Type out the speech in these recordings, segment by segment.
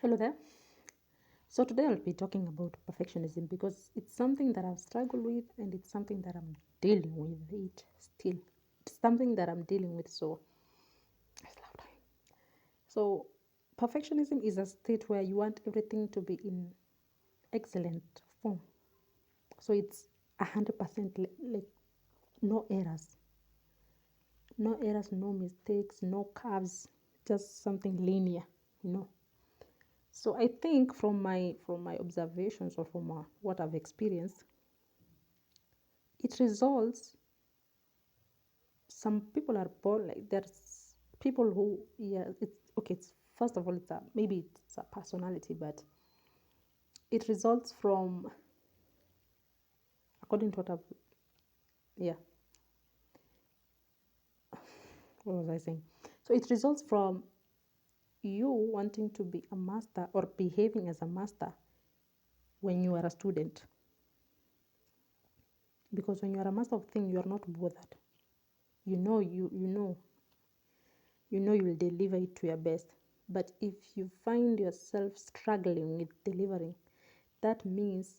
Hello there. So today I'll be talking about perfectionism because it's something that I've struggled with and it's something that I'm dealing with it still. It's something that I'm dealing with, so it's loud time. So perfectionism is a state where you want everything to be in excellent form. So it's 100% like no errors. No errors, no mistakes, no curves, just something linear, you know. So I think from my observations or from what I've experienced, it results. Some people are born like there's people who it's okay. It's first of all maybe it's a personality, but it results from according to what I've yeah what was I saying? So it results from you wanting to be a master or behaving as a master when you are a student. Because when you are a master of thing, you are not bothered. You know you will deliver it to your best. But if you find yourself struggling with delivering, that means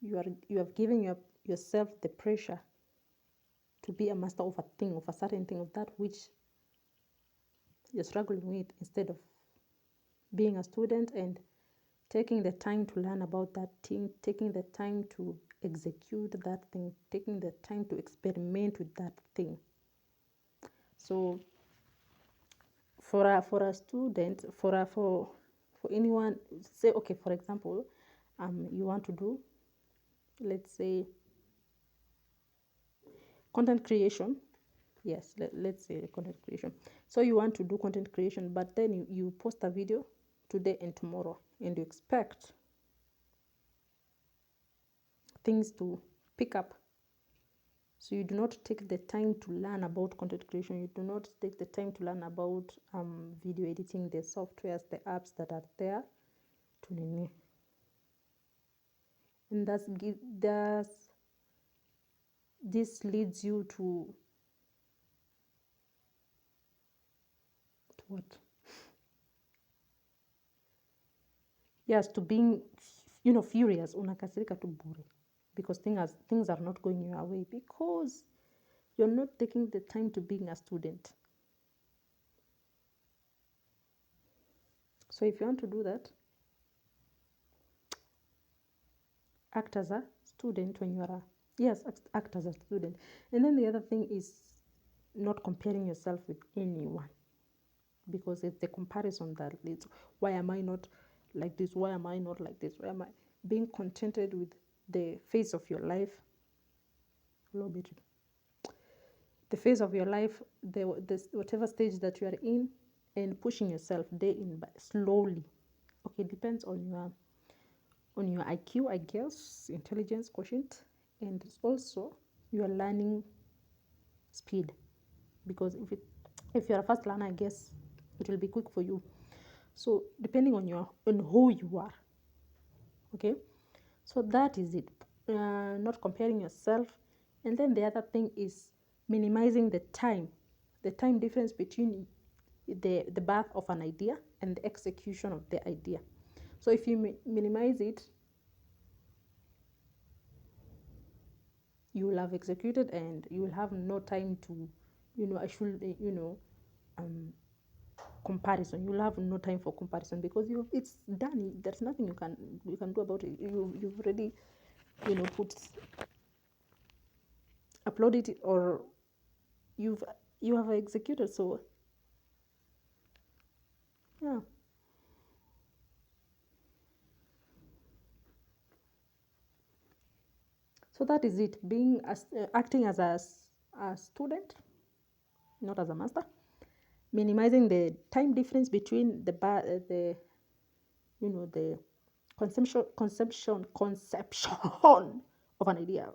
you have given yourself the pressure to be a master of a thing, of a certain thing, of that which you're struggling with, instead of being a student and taking the time to learn about that thing, taking the time to execute that thing, taking the time to experiment with that thing. So for a student, for anyone, say okay, for example, you want to do, let's say, content creation. Yes, let's say content creation. So you want to do content creation, but then you post a video today and tomorrow, and you expect things to pick up. So you do not take the time to learn about content creation. You do not take the time to learn about video editing, the softwares, the apps that are there to nini. And this leads you to what? Yes, to being, furious, unakasirika tu bure, because things are not going your way because you're not taking the time to being a student. So if you want to do that, act as a student when you are act as a student. And then the other thing is not comparing yourself with anyone, because it's the comparison that leads. Why am I not like this? Why am I not like this? Why am I being contented with the phase of your life? Low bit. The phase of your life, whatever stage that you are in, and pushing yourself day in, but slowly. Okay, depends on your IQ, I guess, intelligence quotient, and also your learning speed. Because if you're a fast learner, I guess it will be quick for you. So depending on who you are, okay. So that is it. Not comparing yourself, and then the other thing is minimizing the time difference between the birth of an idea and the execution of the idea. So if you minimize it, you will have executed and you will have no time to, I should, comparison. You'll have no time for comparison because it's done. There's nothing you can do about it. You've already, put uploaded it, or you have executed. So yeah. So that is it. Acting as a student, not as a master. Minimizing the time difference between the the conception of an idea,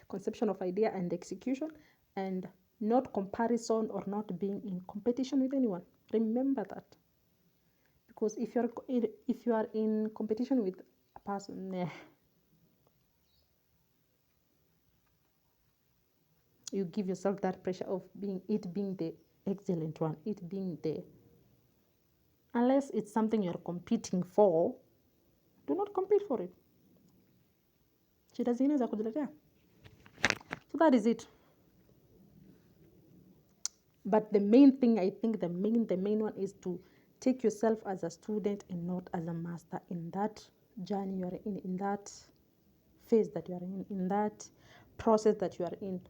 conception of idea and execution, and not comparison or not being in competition with anyone. Remember that, because if you are in competition with a person, you give yourself that pressure of being the excellent one, it being the Unless it's something you're competing for, do not compete for it. Shida zingine za kujiletea. So that is it. But the main thing, I think the main one is to take yourself as a student and not as a master in that journey you're in that phase that you're in that process that you are in.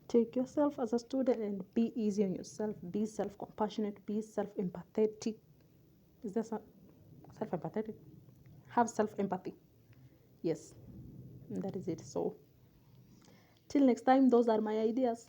Take yourself as a student and be easy on yourself. Be self-compassionate. Be self-empathetic. Is that self-empathetic? Have self-empathy. Yes, and that is it. So till next time, those are my ideas.